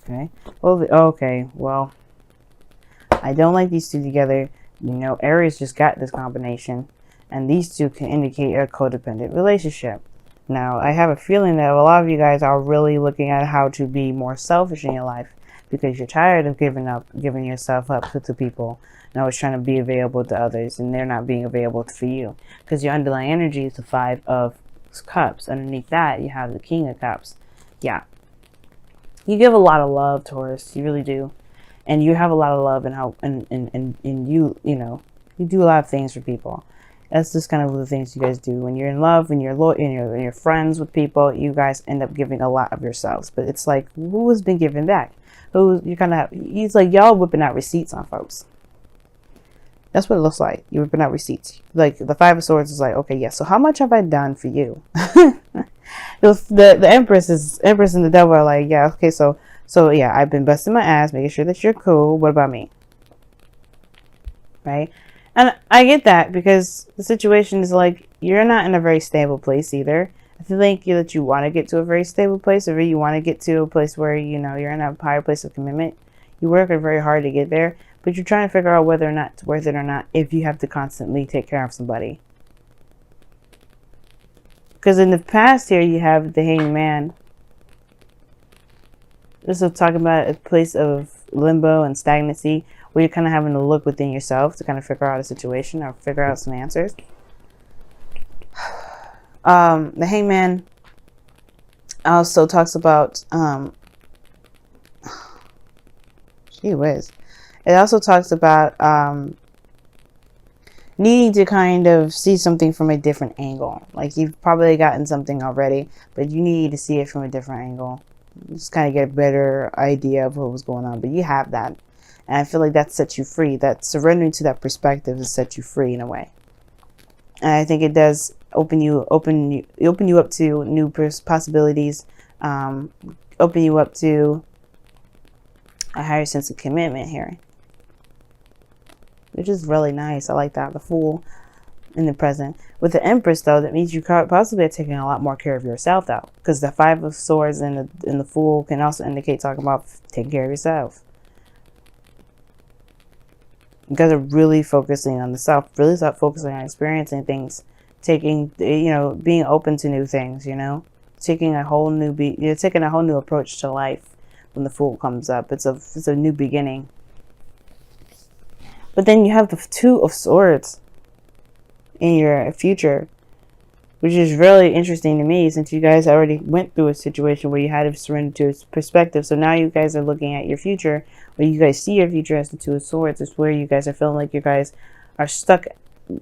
Okay. Well, okay. Well, I don't like these two together. You know, Aries just got this combination, and these two can indicate a codependent relationship. Now, I have a feeling that a lot of you guys are really looking at how to be more selfish in your life because you're tired of giving yourself up to people. And always trying to be available to others, and they're not being available for you because your underlying energy is the Five of Cups. Underneath that, you have the King of Cups. Yeah, you give a lot of love, Taurus. You really do. And you have a lot of love and help, and you know, you do a lot of things for people. That's just kind of the things you guys do. When you're in love, when you're and you're friends with people, you guys end up giving a lot of yourselves. But it's like, who has been giving back? Who you kind of, it's like y'all whipping out receipts on folks. That's what it looks like. You're whipping out receipts. Like the Five of Swords is like, okay, yeah. So how much have I done for you? the Empress and the Devil are like, yeah, okay, so yeah, I've been busting my ass, making sure that you're cool. What about me? Right? And I get that because the situation is like, you're not in a very stable place either. I feel like that you want to get to a very stable place, or you want to get to a place where, you know, you're in a higher place of commitment. You're working very hard to get there, but you're trying to figure out whether or not it's worth it or not if you have to constantly take care of somebody. Because in the past here, you have the Hanged Man. This is talking about a place of limbo and stagnancy where you're kind of having to look within yourself to kind of figure out a situation or figure out some answers. The Hangman also talks about gee whiz. It also talks about needing to kind of see something from a different angle. Like you've probably gotten something already, but you need to see it from a different angle. Just kind of get a better idea of what was going on. But you have that. And I feel like that sets you free. That surrendering to that perspective has set you free in a way. And I think it does open you up to new possibilities, open you up to a higher sense of commitment here, which is really nice. I like that. The Fool in the present. With the Empress, though, that means you possibly are taking a lot more care of yourself, though, because the Five of Swords and the Fool can also indicate talking about taking care of yourself. You guys are really focusing on the self, really start focusing on experiencing things, taking, you know, being open to new things, you know, taking a whole new you're taking a whole new approach to life when the Fool comes up. It's a new beginning. But then you have the Two of Swords in your future, which is really interesting to me since you guys already went through a situation where you had to surrender to its perspective. So now you guys are looking at your future, where you guys see your future as the Two of Swords. It's where you guys are feeling like you guys are stuck,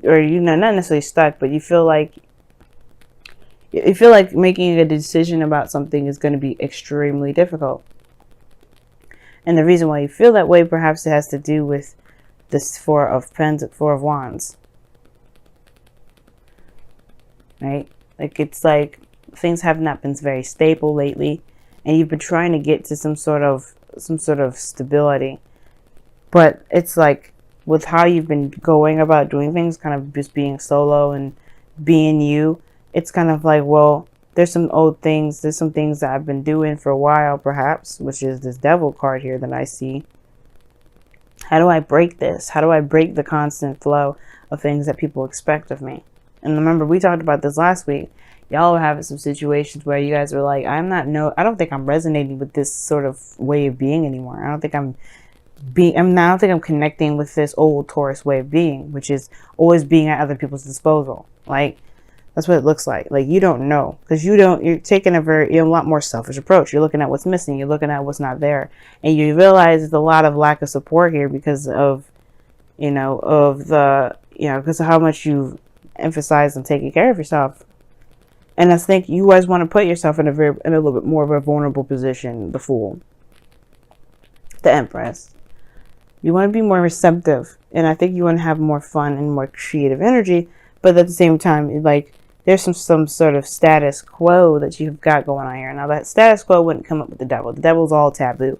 or, you know, not necessarily stuck, but you feel like making a decision about something is going to be extremely difficult. And the reason why you feel that way, perhaps it has to do with this Four of Wands. Right? Like, it's like things have not been very stable lately, and you've been trying to get to some sort of stability. But it's like, with how you've been going about doing things, kind of just being solo and being you, it's kind of like, well, there's some old things, there's some things that I've been doing for a while, perhaps, which is this Devil card here that I see. How do I break this? How do I break the constant flow of things that people expect of me? And remember, we talked about this last week. Y'all were having some situations where you guys were like, I don't think I'm resonating with this sort of way of being anymore. I don't think I'm connecting with this old Taurus way of being, which is always being at other people's disposal. Like, that's what it looks like. Like, you don't know, because you're taking a lot more selfish approach. You're looking at what's missing. You're looking at what's not there. And you realize there's a lot of lack of support here because of, because of how much you emphasize on taking care of yourself. And I think you guys want to put yourself in a little bit more of a vulnerable position. The Fool, the Empress. You want to be more receptive, and I think you want to have more fun and more creative energy. But at the same time, like, there's some sort of status quo that you've got going on here. Now, that status quo wouldn't come up with the Devil. The Devil's all taboo.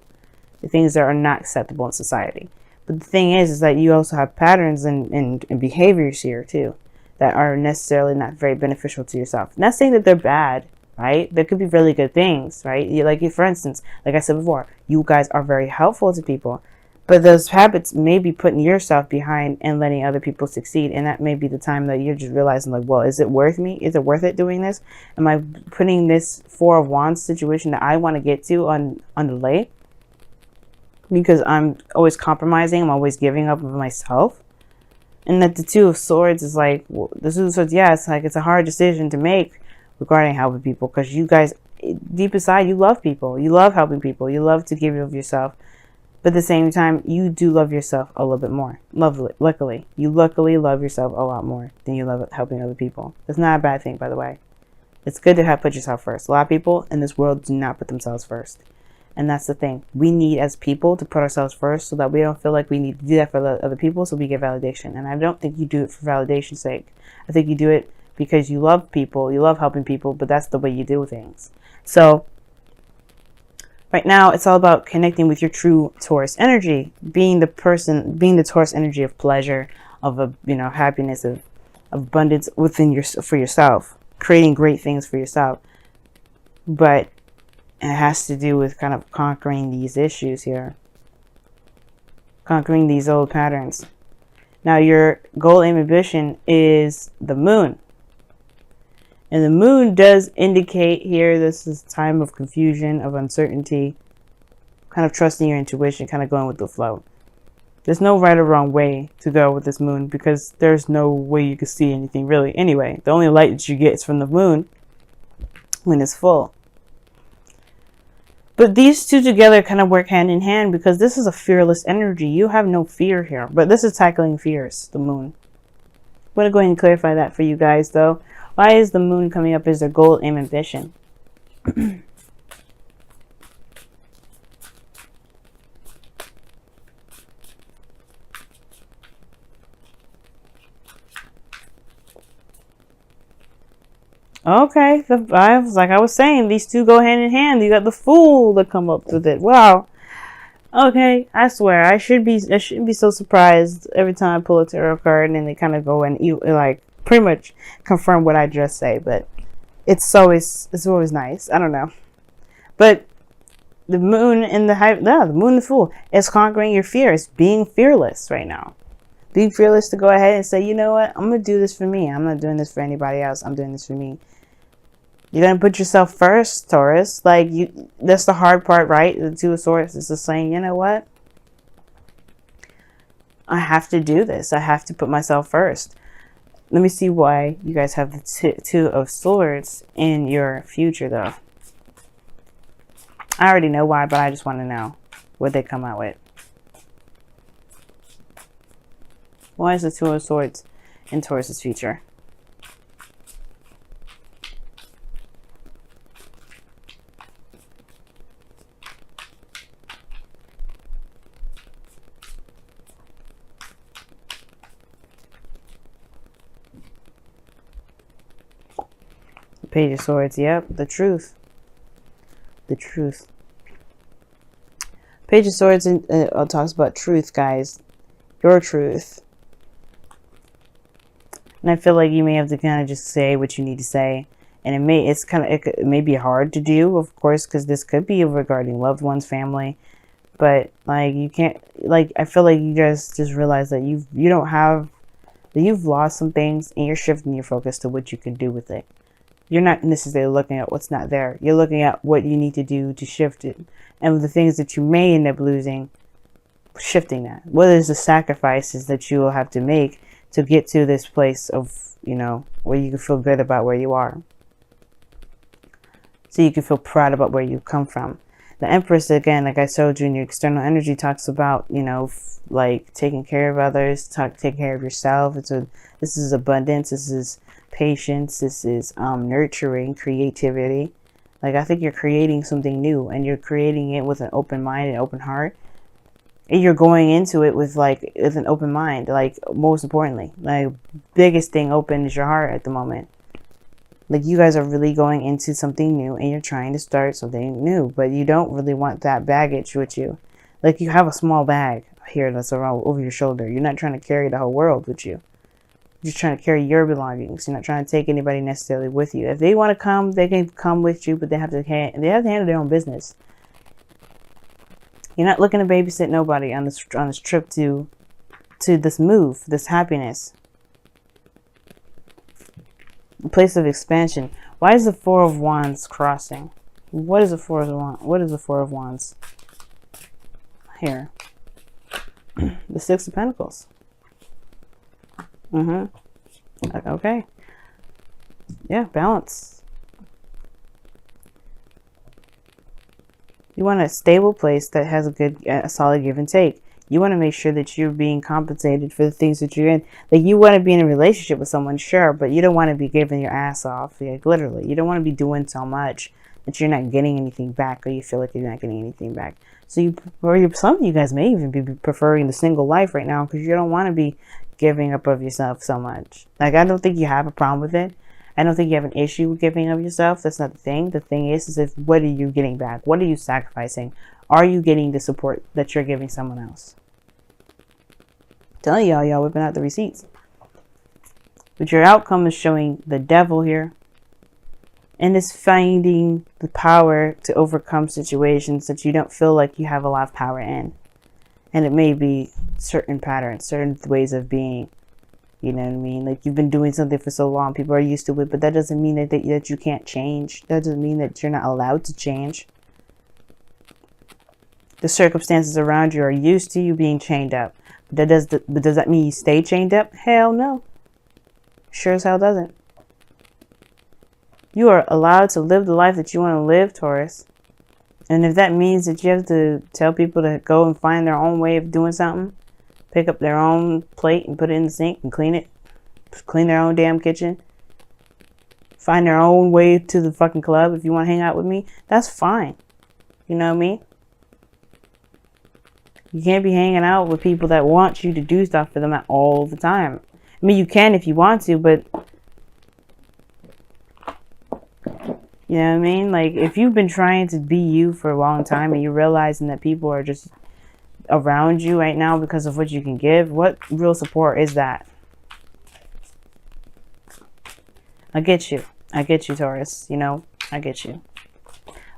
The things that are not acceptable in society. But the thing is that you also have patterns and behaviors here too that are necessarily not very beneficial to yourself. Not saying that they're bad. right? There could be really good things, right? Like, for instance, like I said before, you guys are very helpful to people, but those habits may be putting yourself behind and letting other people succeed. And that may be the time that you're just realizing, like, well, is it worth me? Is it worth it doing this? Am I putting this Four of Wands situation that I want to get to on delay? Because I'm always compromising. I'm always giving up of myself. And that the Two of Swords is like, well, the Two of Swords, yeah, it's like, it's a hard decision to make regarding helping people. Because you guys, deep inside, you love people. You love helping people. You love to give of yourself. But at the same time, you do love yourself a little bit more. Luckily. You luckily love yourself a lot more than you love helping other people. It's not a bad thing, by the way. It's good to have put yourself first. A lot of people in this world do not put themselves first. And that's the thing. We need, as people, to put ourselves first so that we don't feel like we need to do that for the other people so we get validation. And I don't think you do it for validation's sake. I think you do it because you love people, you love helping people, but that's the way you do things. So, right now, it's all about connecting with your true Taurus energy, being the Taurus energy of pleasure, of happiness, of abundance within for yourself, creating great things for yourself. But it has to do with kind of conquering these issues here. Conquering these old patterns. Now, your goal, aim, ambition is the moon. And the moon does indicate here this is a time of confusion, of uncertainty, kind of trusting your intuition, kind of going with the flow. There's no right or wrong way to go with this moon because there's no way you can see anything really. Anyway, the only light that you get is from the moon when it's full. But these two together kind of work hand in hand because this is a fearless energy. You have no fear here, but this is tackling fears, the moon. I'm going to go ahead and clarify that for you guys, though. Why is the moon coming up as their goal, aim, ambition? Okay, like I was saying, these two go hand in hand. You got the Fool to come up with it. Wow. Okay, I swear I shouldn't be so surprised every time I pull a tarot card and they kind of go and like pretty much confirm what I just say. But it's always nice. I don't know, but the moon and the moon and the Fool is conquering your fear. It's being fearless right now. Being fearless to go ahead and say, you know what, I'm gonna do this for me. I'm not doing this for anybody else. I'm doing this for me. You're gonna put yourself first, Taurus. Like that's the hard part, right? The Two of Swords is just saying, you know what? I have to do this. I have to put myself first. Let me see why you guys have the Two of Swords in your future, though. I already know why, but I just want to know what they come out with. Why is the Two of Swords in Taurus's future? Page of Swords, yep, the truth. The truth. Page of Swords talks about truth, guys. Your truth. And I feel like you may have to kind of just say what you need to say. And it may be hard to do, of course, because this could be regarding loved ones, family. But like you can't, like I feel like you guys just realize that you've lost some things and you're shifting your focus to what you can do with it. You're not necessarily looking at what's not there. You're looking at what you need to do to shift it. And the things that you may end up losing, shifting that. What is the sacrifices that you will have to make to get to this place of, where you can feel good about where you are. So you can feel proud about where you come from. The Empress, again, like I showed you in your external energy, talks about, like taking care of others, taking care of yourself. This is abundance. This is patience. This is nurturing, creativity. Like I think you're creating something new, and you're creating it with an open mind and open heart. And you're going into it with an open mind. Like most importantly, like biggest thing open is your heart at the moment. Like you guys are really going into something new, and you're trying to start something new, but you don't really want that baggage with you. Like you have a small bag here that's around over your shoulder. You're not trying to carry the whole world with you. You're just trying to carry your belongings. You're not trying to take anybody necessarily with you. If they want to come, they can come with you, but they have to handle their own business. You're not looking to babysit nobody on this trip to this move, this happiness. A place of expansion. Why is the Four of Wands crossing? What is the Four of Wands? What is the Four of Wands? Here. The Six of Pentacles. Okay. Yeah, balance. You want a stable place that has a solid give and take. You want to make sure that you're being compensated for the things that you're in. Like, you want to be in a relationship with someone, sure, but you don't want to be giving your ass off. Like, literally. You don't want to be doing so much that you're not getting anything back, or you feel like you're not getting anything back. So some of you guys may even be preferring the single life right now because you don't want to be giving up of yourself so much. Like, I don't think you have a problem with it. I don't think you have an issue with giving of yourself. That's not the thing. The thing is if what are you getting back? What are you sacrificing? Are you getting the support that you're giving someone else? I'm telling y'all whipping out the receipts. But your outcome is showing the devil here. And it's finding the power to overcome situations that you don't feel like you have a lot of power in. And it may be certain patterns, certain ways of being. You know what I mean? Like, you've been doing something for so long, people are used to it, but that doesn't mean that you can't change. That doesn't mean that you're not allowed to change. The circumstances around you are used to you being chained up. But does that mean you stay chained up? Hell no. Sure as hell doesn't. You are allowed to live the life that you want to live, Taurus. And if that means that you have to tell people to go and find their own way of doing something, pick up their own plate and put it in the sink and clean it, clean their own damn kitchen, find their own way to the fucking club if you want to hang out with me, that's fine. You know what I mean? You can't be hanging out with people that want you to do stuff for them all the time. I mean, you can if you want to, but you know what I mean? Like, if you've been trying to be you for a long time and you're realizing that people are just around you right now because of what you can give, what real support is that? I get you, Taurus. You know, I get you.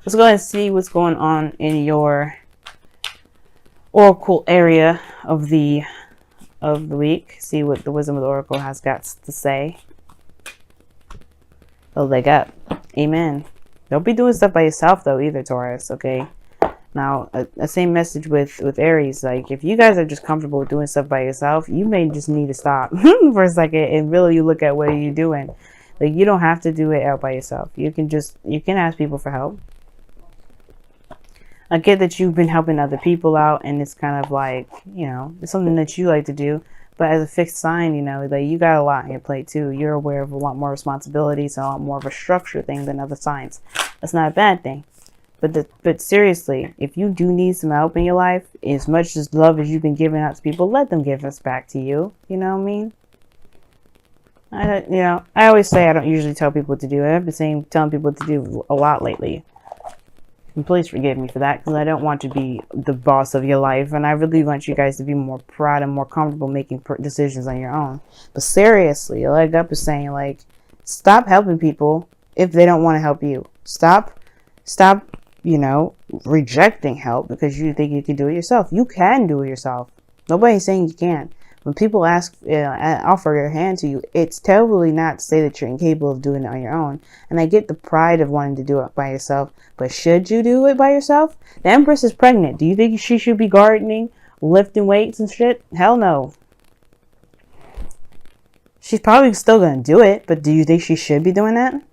Let's go ahead and see what's going on in your oracle area of the week. See what the wisdom of the oracle has got to say. Oh, leg up. Amen. Don't be doing stuff by yourself though either, Taurus. Okay. Now, the same message with Aries. Like, if you guys are just comfortable with doing stuff by yourself, you may just need to stop for a second and really you look at what you're doing. Like, you don't have to do it out by yourself. You can ask people for help. I get that you've been helping other people out, and it's kind of like, you know, it's something that you like to do. But as a fixed sign, you know, like, you got a lot on your plate too. You're aware of a lot more responsibilities, a lot more of a structure thing than other signs. That's not a bad thing. But seriously, if you do need some help in your life, as much as love as you've been giving out to people, let them give us back to you. You know what I mean? I always say I don't usually tell people what to do. I've been telling people what to do a lot lately. And please forgive me for that, because I don't want to be the boss of your life, and I really want you guys to be more proud and more comfortable making decisions on your own. But seriously, a leg up is saying, like, stop helping people if they don't want to help you. Stop, you know, rejecting help because you think you can do it yourself. You can do it yourself. Nobody's saying you can't. When people offer their hand to you, it's totally not to say that you're incapable of doing it on your own. And I get the pride of wanting to do it by yourself, but should you do it by yourself? The Empress is pregnant. Do you think she should be gardening, lifting weights and shit? Hell no. She's probably still going to do it, but do you think she should be doing that?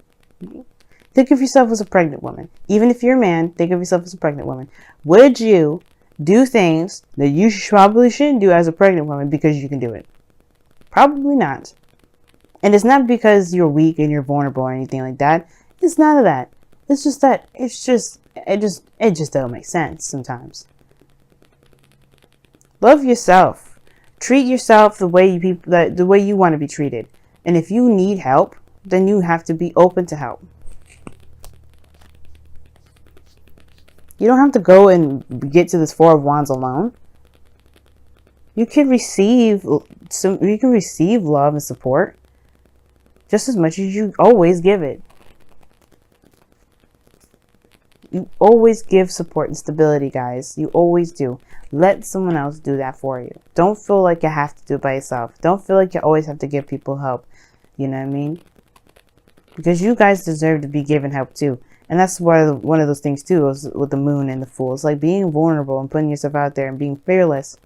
Think of yourself as a pregnant woman. Even if you're a man, think of yourself as a pregnant woman. Would you do things that you probably shouldn't do as a pregnant woman because you can do it? Probably not. And it's not because you're weak and you're vulnerable or anything like that. It's none of that. It's just that it just doesn't make sense sometimes. Love yourself. Treat yourself the way you want to be treated. And if you need help, then you have to be open to help. You don't have to go and get to this Four of Wands alone. You can receive love and support just as much as you always give it. You always give support and stability, guys. You always do. Let someone else do that for you. Don't feel like you have to do it by yourself. Don't feel like you always have to give people help. You know what I mean? Because you guys deserve to be given help too. And that's why one of those things too is with the moon and the fool. It's like being vulnerable and putting yourself out there and being fearless.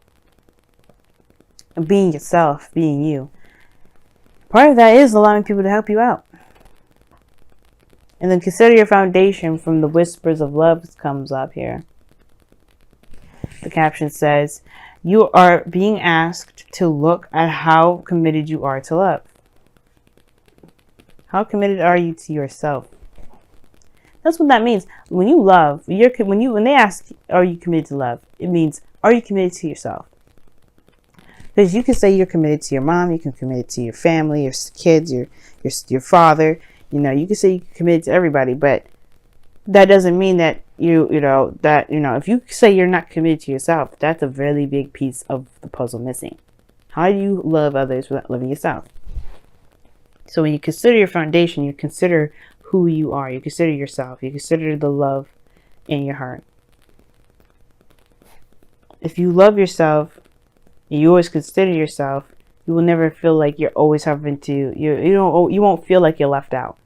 And being yourself, being you. Part of that is allowing people to help you out. And then consider your foundation from the whispers of love comes up here. The caption says, you are being asked to look at how committed you are to love. How committed are you to yourself? That's what that means. When you love, when they ask, are you committed to love? It means, are you committed to yourself? Because you can say you're committed to your mom, you can commit to your family, your kids, your father. You know, you can say you're committed to everybody, but that doesn't mean that if you say you're not committed to yourself, that's a really big piece of the puzzle missing. How do you love others without loving yourself? So when you consider your foundation, you consider who you are. You consider yourself. You consider the love in your heart. If you love yourself, and you always consider yourself, you will never feel like you're always having to. You won't feel like you're left out.